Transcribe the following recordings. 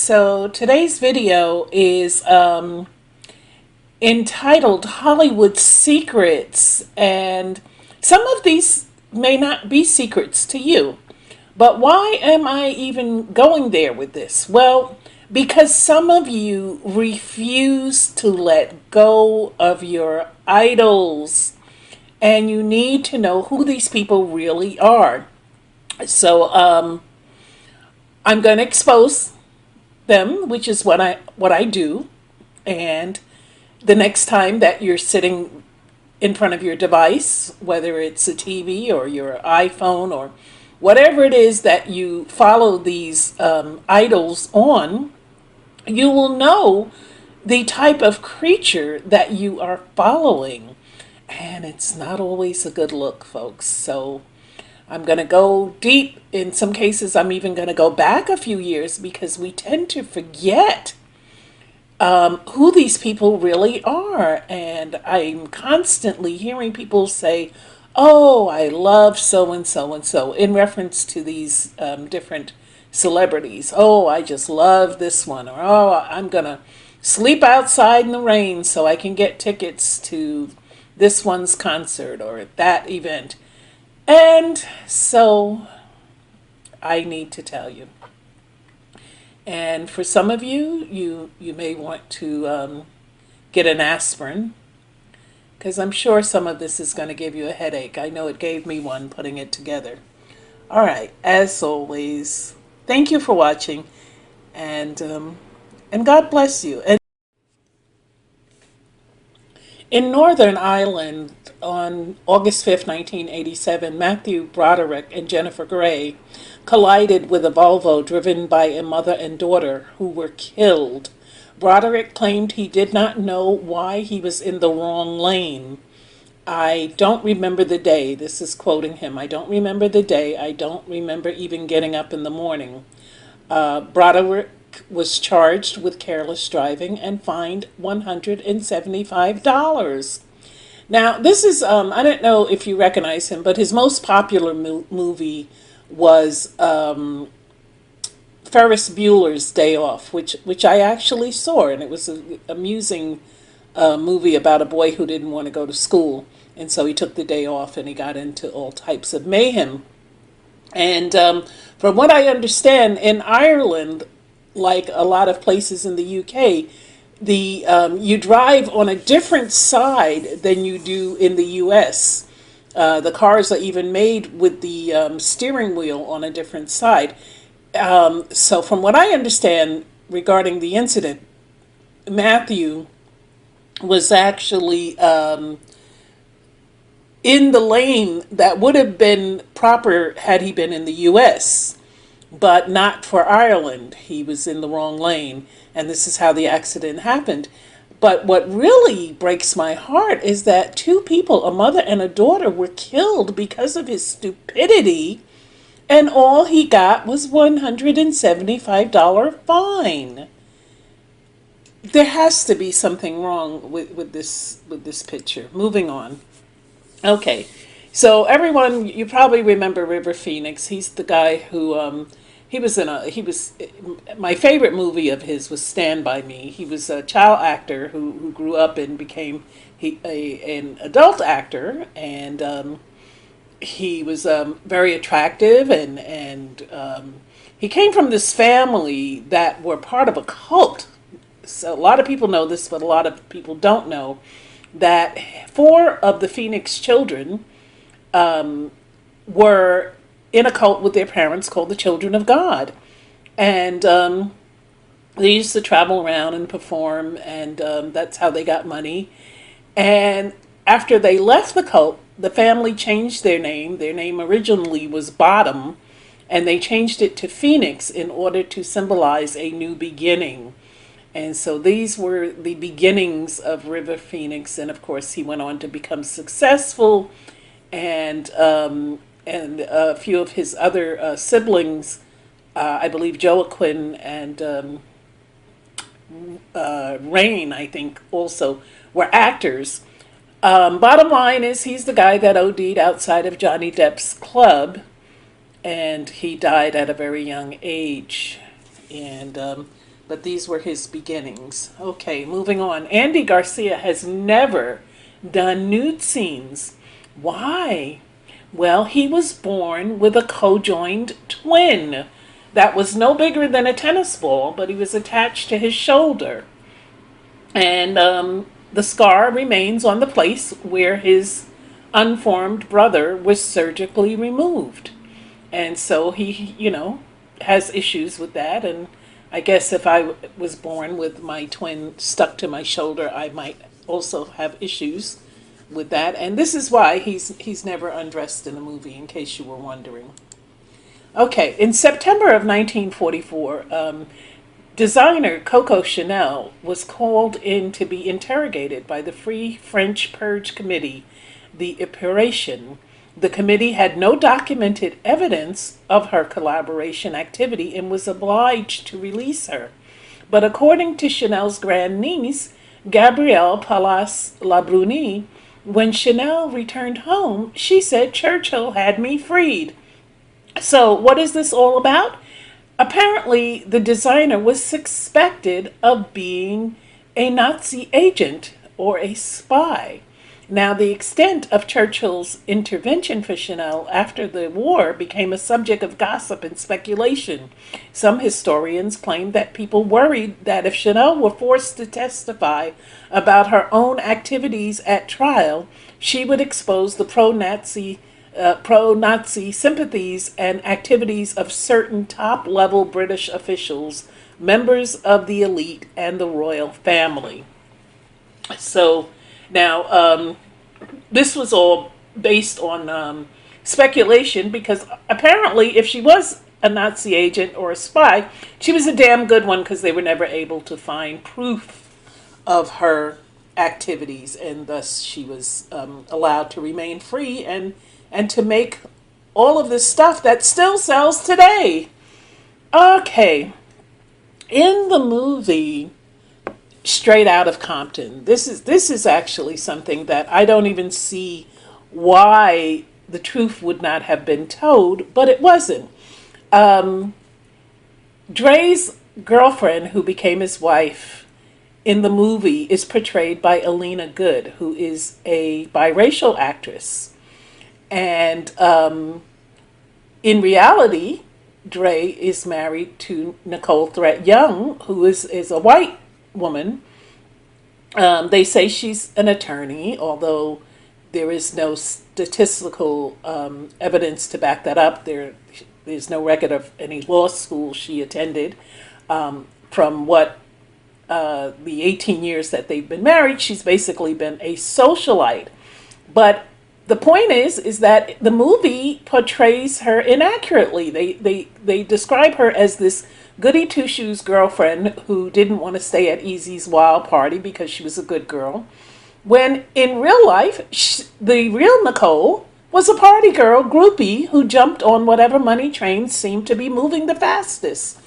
So today's video is entitled Hollywood Secrets, and some of these may not be secrets to you. But why am I even going there with this? Well, because some of you refuse to let go of your idols, and you need to know who these people really are. So I'm going to expose them, which is what I do. And the next time that you're sitting in front of your device, whether it's a TV or your iPhone or whatever it is that you follow these idols on, you will know the type of creature that you are following. And it's not always a good look, folks. So I'm going to go deep. In some cases, I'm even going to go back a few years because we tend to forget who these people really are. And I'm constantly hearing people say, oh, I love so and so and so, in reference to these different celebrities. Oh, I just love this one. Or, oh, I'm going to sleep outside in the rain so I can get tickets to this one's concert or that event. And so I need to tell you. And for some of you, you may want to get an aspirin, because I'm sure some of this is going to give you a headache. I know it gave me one putting it together. All right, as always, thank you for watching, and God bless you. And in Northern Ireland, on August 5th, 1987, Matthew Broderick and Jennifer Gray collided with a Volvo driven by a mother and daughter who were killed. Broderick claimed he did not know why he was in the wrong lane. I don't remember the day. This is quoting him. I don't remember the day. I don't remember even getting up in the morning. Broderick was charged with careless driving and fined $175. Now, this is, I don't know if you recognize him, but his most popular movie was Ferris Bueller's Day Off, which I actually saw, and it was an amusing movie about a boy who didn't want to go to school, and so he took the day off and he got into all types of mayhem. And from what I understand, in Ireland, like a lot of places in the UK, you drive on a different side than you do in the US. The cars are even made with the steering wheel on a different side. So from what I understand regarding the incident, Matthew was actually in the lane that would have been proper had he been in the US, but not for Ireland. He was in the wrong lane, and this is how the accident happened. But what really breaks my heart is that two people, a mother and a daughter, were killed because of his stupidity, and all he got was $175 fine. There has to be something wrong with this picture. Moving on. Okay, so everyone, you probably remember River Phoenix. He's the guy who my favorite movie of his was Stand By Me. He was a child actor who grew up and became an adult actor, and he was very attractive, and he came from this family that were part of a cult. So a lot of people know this, but a lot of people don't know that 4 of the Phoenix children were in a cult with their parents called the Children of God. And they used to travel around and perform, and that's how they got money. And after they left the cult, the family changed their name. Their name originally was Bottom, and they changed it to Phoenix in order to symbolize a new beginning. And so these were the beginnings of River Phoenix, and of course he went on to become successful, and a few of his other siblings, I believe Joaquin and Rain, I think, also were actors. Bottom line is, he's the guy that OD'd outside of Johnny Depp's club, and he died at a very young age. And But these were his beginnings. Okay, moving on. Andy Garcia has never done nude scenes. Why? Well, he was born with a co-joined twin that was no bigger than a tennis ball, but he was attached to his shoulder. And the scar remains on the place where his unformed brother was surgically removed. And so he, has issues with that. And I guess if I was born with my twin stuck to my shoulder, I might also have issues with that. And this is why he's never undressed in a movie, in case you were wondering. Okay, in September of 1944, designer Coco Chanel was called in to be interrogated by the Free French Purge Committee, the Epuration. The committee had no documented evidence of her collaboration activity and was obliged to release her. But according to Chanel's grandniece, Gabrielle Palas Labruni, when Chanel returned home, she said, "Churchill had me freed." So what is this all about? Apparently, the designer was suspected of being a Nazi agent or a spy. Now, the extent of Churchill's intervention for Chanel after the war became a subject of gossip and speculation. Some historians claim that people worried that if Chanel were forced to testify about her own activities at trial, she would expose the pro-Nazi sympathies and activities of certain top-level British officials, members of the elite, and the royal family. So now, this was all based on speculation, because apparently if she was a Nazi agent or a spy, she was a damn good one, because they were never able to find proof of her activities, and thus she was allowed to remain free and to make all of this stuff that still sells today. Okay, in the movie Straight Out of Compton, this is actually something that I don't even see why the truth would not have been told, but it wasn't. Dre's girlfriend, who became his wife in the movie, is portrayed by Alina Good, who is a biracial actress. And in reality, Dre is married to Nicole Threat Young, who is a white woman. They say she's an attorney, although there is no statistical evidence to back that up. There's no record of any law school she attended. From what the 18 years that they've been married, she's basically been a socialite. But the point is that the movie portrays her inaccurately. They describe her as this goody two-shoes girlfriend who didn't want to stay at Easy's wild party because she was a good girl, when in real life, the real Nicole was a party girl groupie who jumped on whatever money train seemed to be moving the fastest.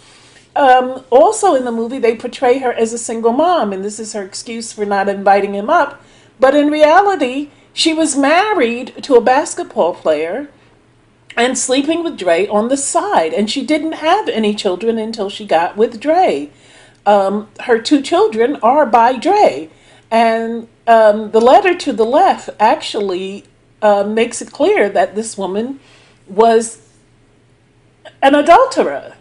Also in the movie, they portray her as a single mom, and this is her excuse for not inviting him up. But in reality, she was married to a basketball player and sleeping with Dre on the side. And she didn't have any children until she got with Dre. Her two children are by Dre. And the letter to the left actually makes it clear that this woman was an adulterer.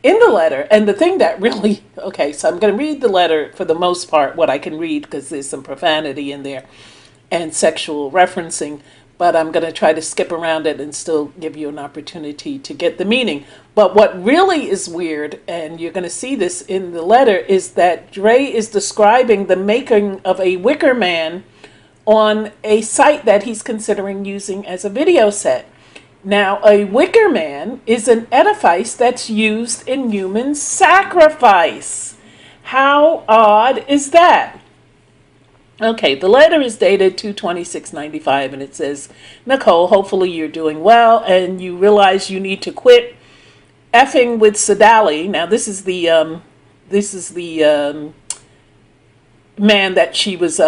In the letter, and the thing that really, okay, so I'm going to read the letter for the most part, what I can read, because there's some profanity in there and sexual referencing, but I'm going to try to skip around it and still give you an opportunity to get the meaning. But what really is weird, and you're going to see this in the letter, is that Dre is describing the making of a wicker man on a site that he's considering using as a video set. Now, a wicker man is an edifice that's used in human sacrifice. How odd is that? Okay, the letter is dated 2/26/95, and it says, "Nicole, hopefully you're doing well and you realize you need to quit effing with Sadali." Now, this is the man that she was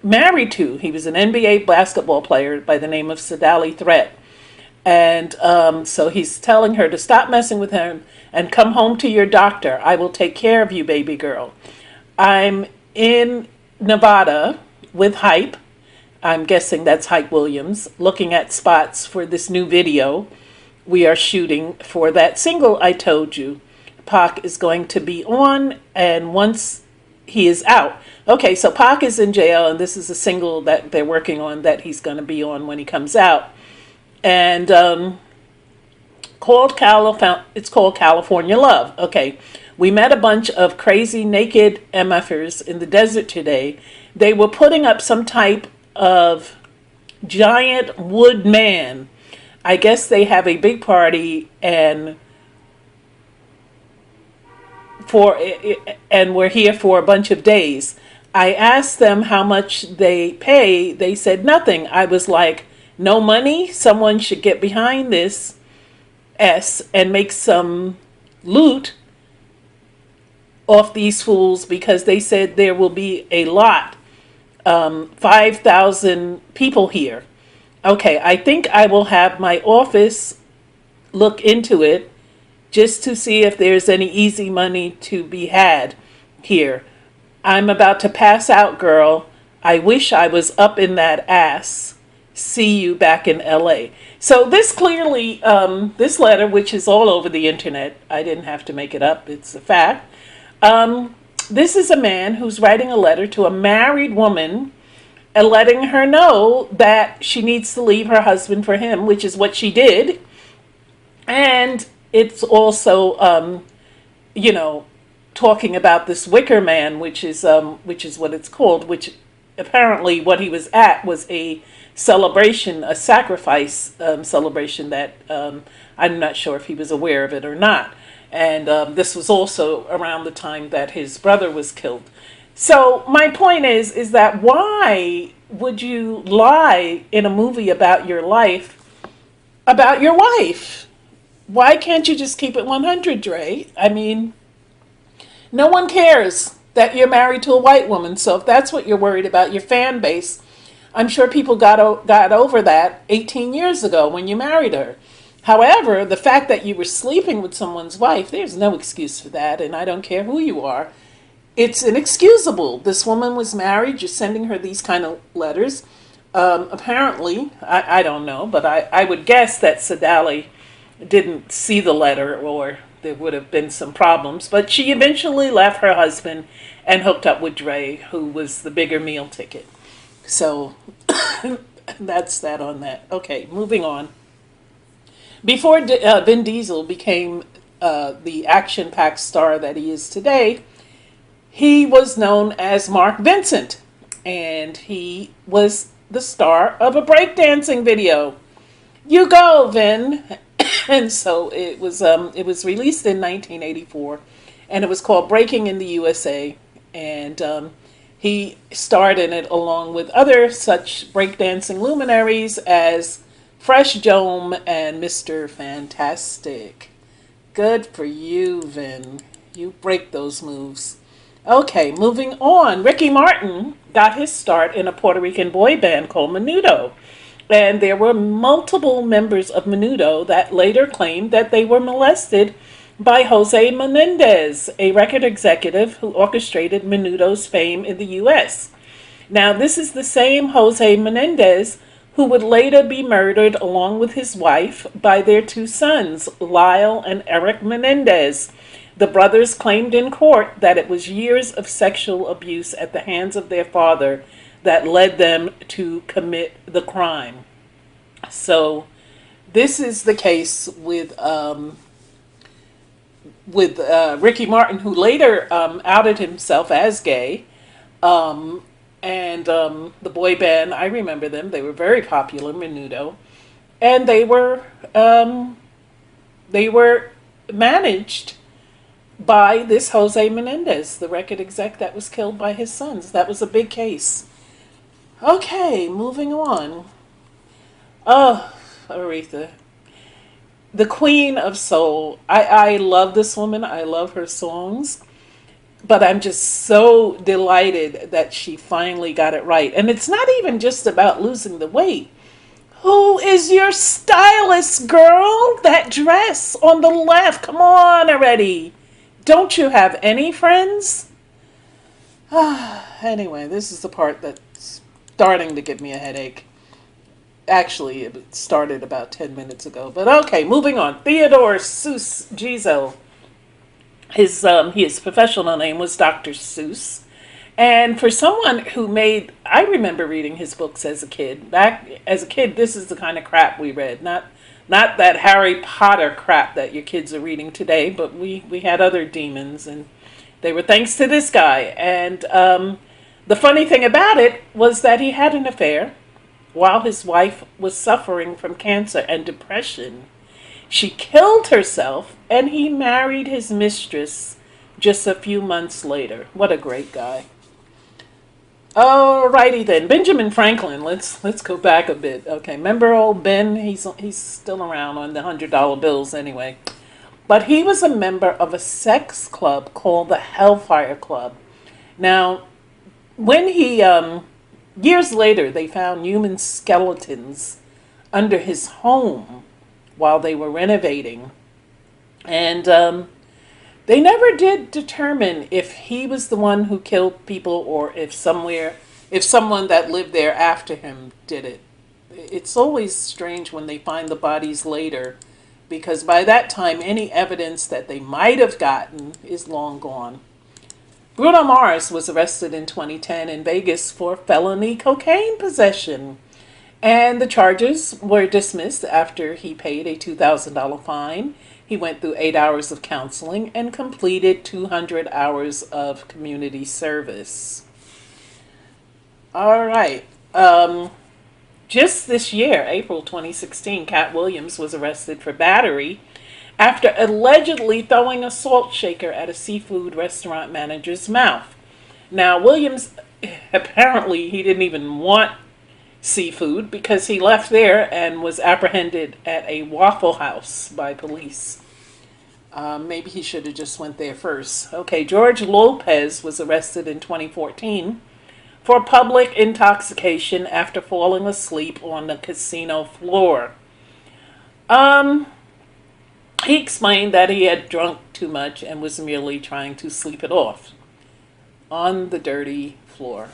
married to. He was an NBA basketball player by the name of Sadali Threat. And so he's telling her to stop messing with him and come home to your doctor. I will take care of you, baby girl. I'm in Nevada with Hype. I'm guessing that's Hype Williams, looking at spots for this new video we are shooting for that single I told you Pac is going to be on, and once he is out. Okay, so Pac is in jail, and this is a single that they're working on that he's going to be on when he comes out. And it's called California Love. Okay, we met a bunch of crazy naked MFers in the desert today. They were putting up some type of giant wood man. I guess they have a big party and we're here for a bunch of days. I asked them how much they pay. They said nothing. I was like, no money? Someone should get behind this and make some loot off these fools, because they said there will be a lot. 5,000 people here. Okay, I think I will have my office look into it just to see if there's any easy money to be had here. I'm about to pass out, girl. I wish I was up in that ass. See you back in LA. So this clearly, this letter, which is all over the internet, I didn't have to make it up, it's a fact. This is a man who's writing a letter to a married woman and letting her know that she needs to leave her husband for him, which is what she did. And it's also, talking about this Wicker Man, which is what it's called, which apparently what he was at was a celebration, a sacrifice celebration that I'm not sure if he was aware of it or not. And this was also around the time that his brother was killed. So my point is that why would you lie in a movie about your life, about your wife? Why can't you just keep it 100, Dre? I mean, no one cares that you're married to a white woman. So if that's what you're worried about, your fan base, I'm sure people got over that 18 years ago when you married her. However, the fact that you were sleeping with someone's wife, there's no excuse for that, and I don't care who you are. It's inexcusable. This woman was married. You're sending her these kind of letters. Apparently, I don't know, but I would guess that Sadali didn't see the letter, or there would have been some problems. But she eventually left her husband and hooked up with Dre, who was the bigger meal ticket. So that's that on that. Okay, moving on. Before Vin Diesel became the action-packed star that he is today, he was known as Mark Vincent, and he was the star of a breakdancing video. You go, Vin. And so it was released in 1984, and it was called Breaking in the USA, and he starred in it along with other such breakdancing luminaries as Fresh Dome and Mr. Fantastic. Good for you, Vin. You break those moves. Okay, moving on. Ricky Martin got his start in a Puerto Rican boy band called Menudo. And there were multiple members of Menudo that later claimed that they were molested by Jose Menendez, a record executive who orchestrated Menudo's fame in the U.S. Now, this is the same Jose Menendez who would later be murdered along with his wife by their two sons, Lyle and Eric Menendez. The brothers claimed in court that it was years of sexual abuse at the hands of their father that led them to commit the crime. So this is the case with Ricky Martin, who later outed himself as gay. And the boy band, I remember them. They were very popular, Menudo. And they were managed by this Jose Menendez, the record exec that was killed by his sons. That was a big case. Okay, moving on. Oh, Aretha. The Queen of Soul. I love this woman. I love her songs. But I'm just so delighted that she finally got it right. And it's not even just about losing the weight. Who is your stylist, girl? That dress on the left. Come on already. Don't you have any friends? Anyway, this is the part that's starting to give me a headache. Actually, it started about 10 minutes ago. But okay, moving on. Theodore Seuss Gizo. His professional name was Dr. Seuss. And for someone who made, I remember reading his books as a kid. Back as a kid, this is the kind of crap we read. Not that Harry Potter crap that your kids are reading today, but we had other demons, and they were thanks to this guy. And the funny thing about it was that he had an affair while his wife was suffering from cancer and depression. She killed herself, and he married his mistress just a few months later. What a great guy. Alrighty then, Benjamin Franklin. Let's go back a bit. Okay, remember old Ben? He's still around on the $100 bills anyway. But he was a member of a sex club called the Hellfire Club. Now, when he years later, they found human skeletons under his home while they were renovating, and they never did determine if he was the one who killed people or if someone that lived there after him did it. It's always strange when they find the bodies later, because by that time any evidence that they might have gotten is long gone. Bruno Mars was arrested in 2010 in Vegas for felony cocaine possession, and the charges were dismissed after he paid a $2,000 fine. He went through 8 hours of counseling and completed 200 hours of community service. All right. Just this year, April 2016, Cat Williams was arrested for battery after allegedly throwing a salt shaker at a seafood restaurant manager's mouth. Now, Williams, apparently he didn't even want seafood because he left there and was apprehended at a Waffle House by police. Maybe he should have just went there first. Okay, George Lopez was arrested in 2014 for public intoxication after falling asleep on the casino floor. He explained that he had drunk too much and was merely trying to sleep it off on the dirty floor.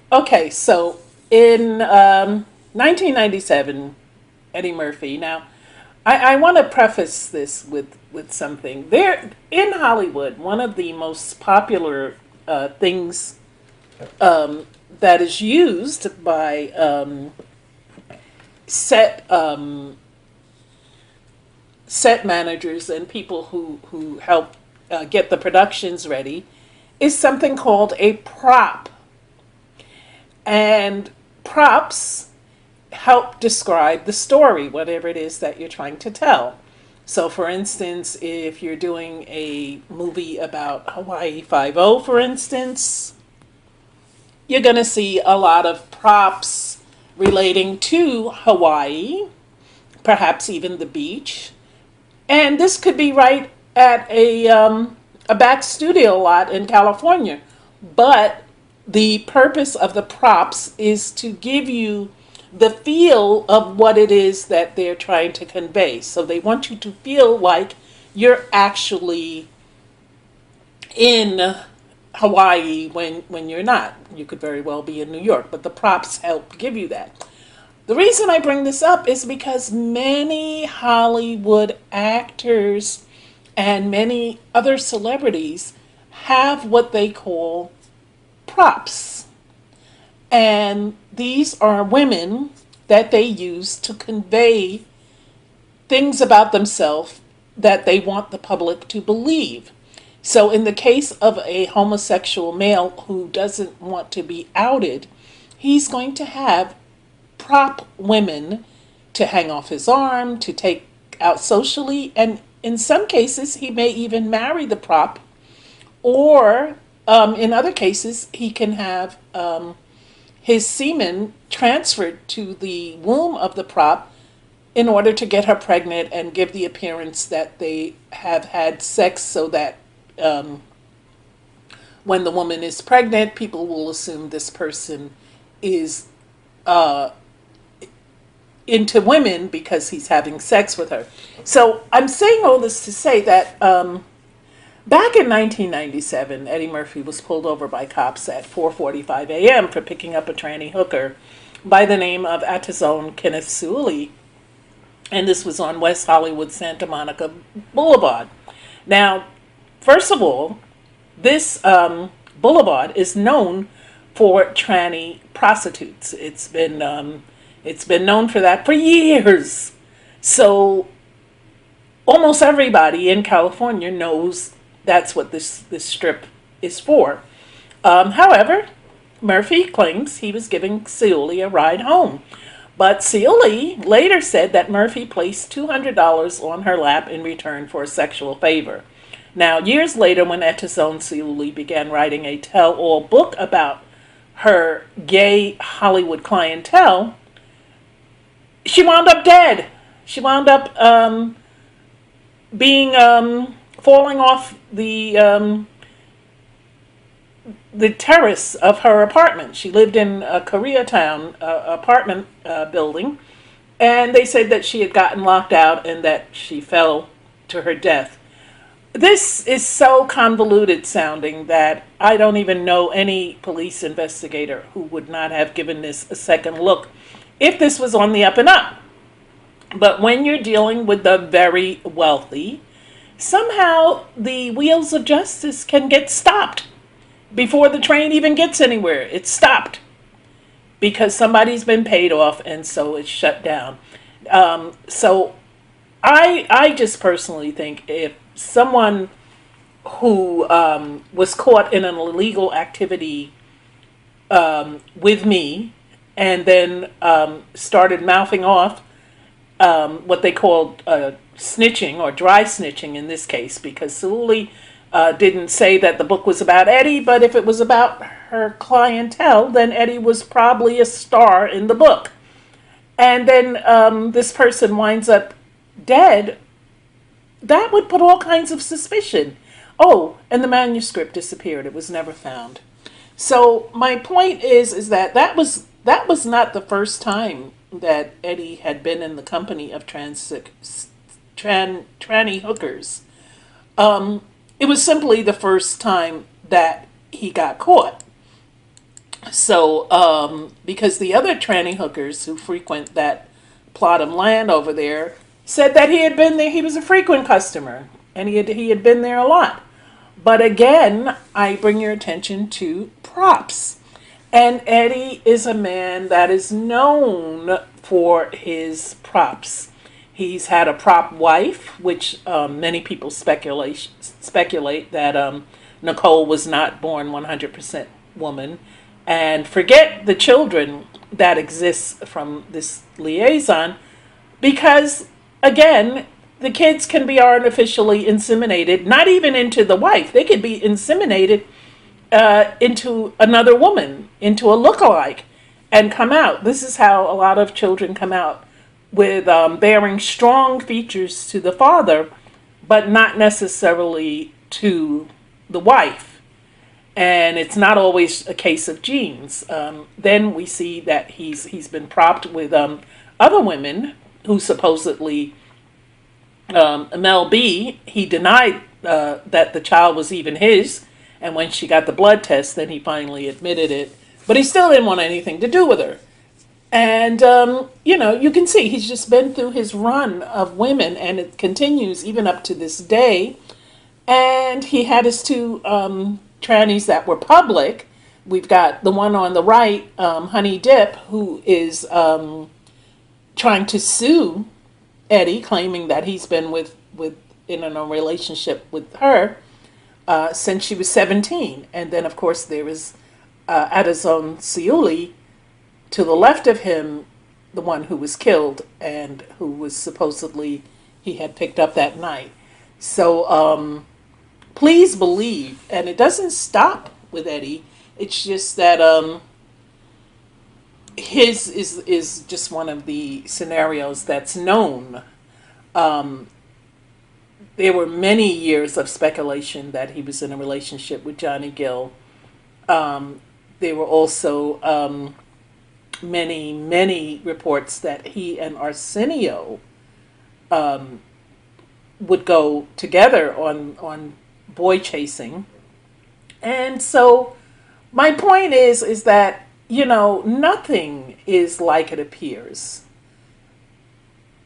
Okay, so in 1997, Eddie Murphy. Now, I want to preface this with something. There, in Hollywood, one of the most popular things that is used by set managers and people who help get the productions ready is something called a prop. And props help describe the story, whatever it is that you're trying to tell. So, for instance, if you're doing a movie about Hawaii Five-0, for instance, you're going to see a lot of props relating to Hawaii, perhaps even the beach. And this could be right at a back studio lot in California. But the purpose of the props is to give you the feel of what it is that they're trying to convey. So they want you to feel like you're actually in Hawaii when you're not. You could very well be in New York, but the props help give you that. The reason I bring this up is because many Hollywood actors and many other celebrities have what they call props. And these are women that they use to convey things about themselves that they want the public to believe. So in the case of a homosexual male who doesn't want to be outed, he's going to have prop women to hang off his arm, to take out socially, and in some cases he may even marry the prop, or in other cases he can have his semen transferred to the womb of the prop in order to get her pregnant and give the appearance that they have had sex, so that when the woman is pregnant, people will assume this person is uh, into women because he's having sex with her. So I'm saying all this to say that back in 1997, Eddie Murphy was pulled over by cops at 4:45 a.m. for picking up a tranny hooker by the name of Atazone Kenneth Sewley, and this was on West Hollywood Santa Monica Boulevard. Now, first of all, this boulevard is known for tranny prostitutes. It's been known for that for years. So almost everybody in California knows that's what this strip is for. However, Murphy claims he was giving Sewley a ride home. But Sewley later said that Murphy placed $200 on her lap in return for a sexual favor. Now, years later, when Etazone Sewley began writing a tell-all book about her gay Hollywood clientele, she wound up dead. She wound up being falling off the terrace of her apartment. She lived in a Koreatown apartment building, and they said that she had gotten locked out and that she fell to her death. This is so convoluted sounding that I don't even know any police investigator who would not have given this a second look if this was on the up and up. But when you're dealing with the very wealthy, somehow the wheels of justice can get stopped before the train even gets anywhere. It's stopped because somebody's been paid off, and so it's shut down. So I just personally think if someone who was caught in an illegal activity with me and then started mouthing off what they called snitching, or dry snitching in this case, because Sewley didn't say that the book was about Eddie, but if it was about her clientele, then Eddie was probably a star in the book. And then this person winds up dead. That would put all kinds of suspicion. Oh, and the manuscript disappeared. It was never found. So my point is that that was not the first time that Eddie had been in the company of tranny hookers. It was simply the first time that he got caught. So, because the other tranny hookers who frequent that plot of land over there said that he had been there, he was a frequent customer, and he had been there a lot. But again, I bring your attention to props. And Eddie is a man that is known for his props. He's had a prop wife, which many people speculate that Nicole was not born 100% woman. And forget the children that exist from this liaison, because, again, the kids can be artificially inseminated, not even into the wife. They could be inseminated into another woman, into a lookalike, and come out. This is how a lot of children come out, with bearing strong features to the father, but not necessarily to the wife. And it's not always a case of genes. Then we see that he's been propped with other women who supposedly, Mel B, he denied that the child was even his. And when she got the blood test, then he finally admitted it. But he still didn't want anything to do with her. And, you can see he's just been through his run of women, and it continues even up to this day. And he had his two trannies that were public. We've got the one on the right, Honey Dip, who is trying to sue Eddie, claiming that he's been in a relationship with her since she was 17. And then, of course, there is Atazone Sewley to the left of him, the one who was killed and who was supposedly he had picked up that night. So please believe, and it doesn't stop with Eddie. It's just that his is just one of the scenarios that's known. There were many years of speculation that he was in a relationship with Johnny Gill. Um, there were also many, many reports that he and Arsenio um, would go together on boy chasing. And so my point is that, nothing is like it appears.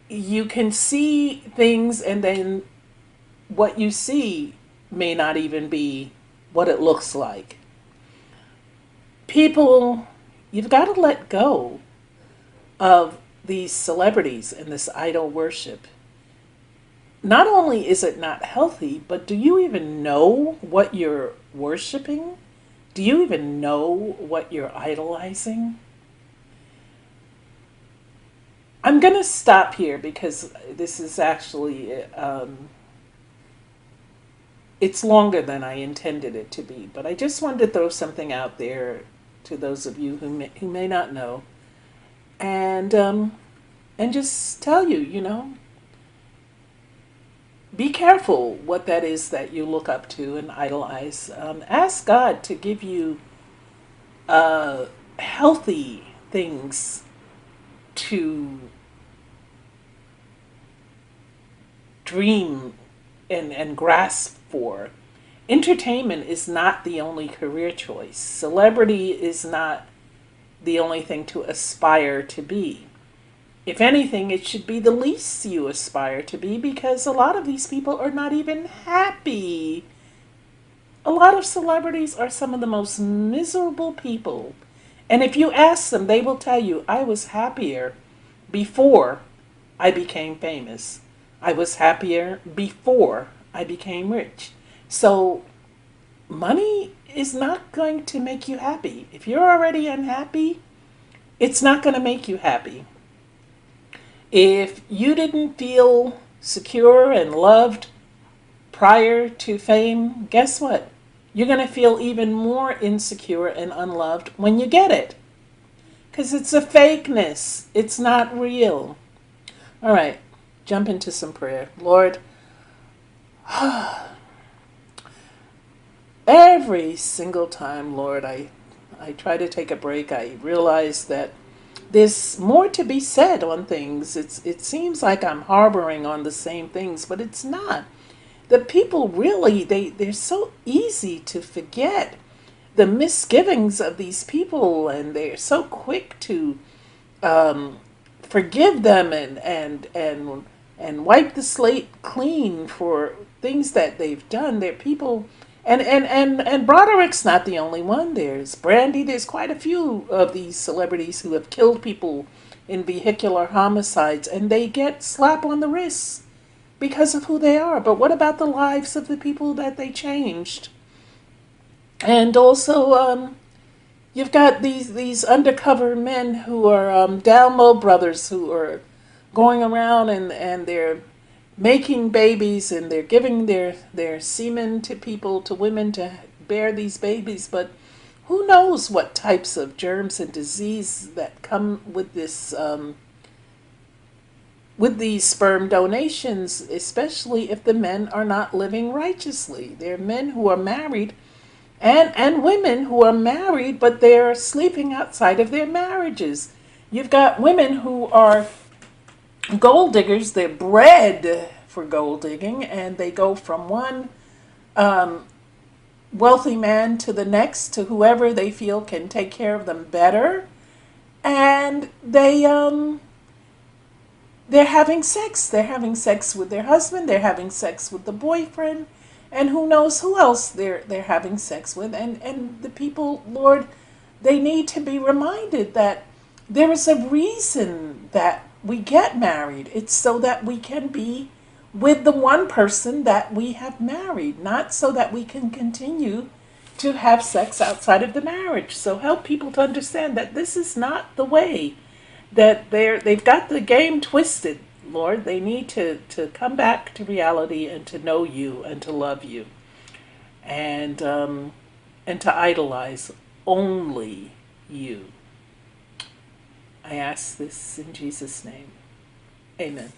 You can see things, and then what you see may not even be what it looks like. People, you've got to let go of these celebrities and this idol worship. Not only is it not healthy, but do you even know what you're worshiping? Do you even know what you're idolizing? I'm going to stop here because this is actually, it's longer than I intended it to be. But I just wanted to throw something out there to those of you who may not know. And just tell you, be careful what that is that you look up to and idolize. Ask God to give you healthy things to dream and grasp for. Entertainment is not the only career choice. Celebrity is not the only thing to aspire to be. If anything, it should be the least you aspire to be, because a lot of these people are not even happy. A lot of celebrities are some of the most miserable people. And if you ask them, they will tell you, I was happier before I became famous. I was happier before I became rich. So money is not going to make you happy. If you're already unhappy, it's not going to make you happy. If you didn't feel secure and loved prior to fame, guess what? You're going to feel even more insecure and unloved when you get it. Because it's a fakeness. It's not real. All right, jump into some prayer. Lord, every single time, Lord, I try to take a break, I realize that there's more to be said on things. It seems like I'm harboring on the same things, but it's not. The people really, they're so easy to forget the misgivings of these people, and they're so quick to forgive them and wipe the slate clean for things that they've done. They're people, and Broderick's not the only one. There's Brandy. There's quite a few of these celebrities who have killed people in vehicular homicides, and they get slap on the wrists because of who they are. But what about the lives of the people that they changed? And also, you've got these undercover men who are down low brothers who are going around and they're making babies, and they're giving their semen to people, to women, to bear these babies. But who knows what types of germs and disease that come with this with these sperm donations, especially if the men are not living righteously. There are men who are married and women who are married, but they're sleeping outside of their marriages. You've got women who are gold diggers. They're bred for gold digging, and they go from one wealthy man to the next, to whoever they feel can take care of them better, and they're having sex. They're having sex with their husband. They're having sex with the boyfriend, and who knows who else they're having sex with. And the people, Lord, they need to be reminded that there is a reason that we get married. It's so that we can be with the one person that we have married, not so that we can continue to have sex outside of the marriage. So help people to understand that this is not the way, that they've got the game twisted, Lord. They need to come back to reality and to know you and to love you, and to idolize only you. I ask this in Jesus' name. Amen.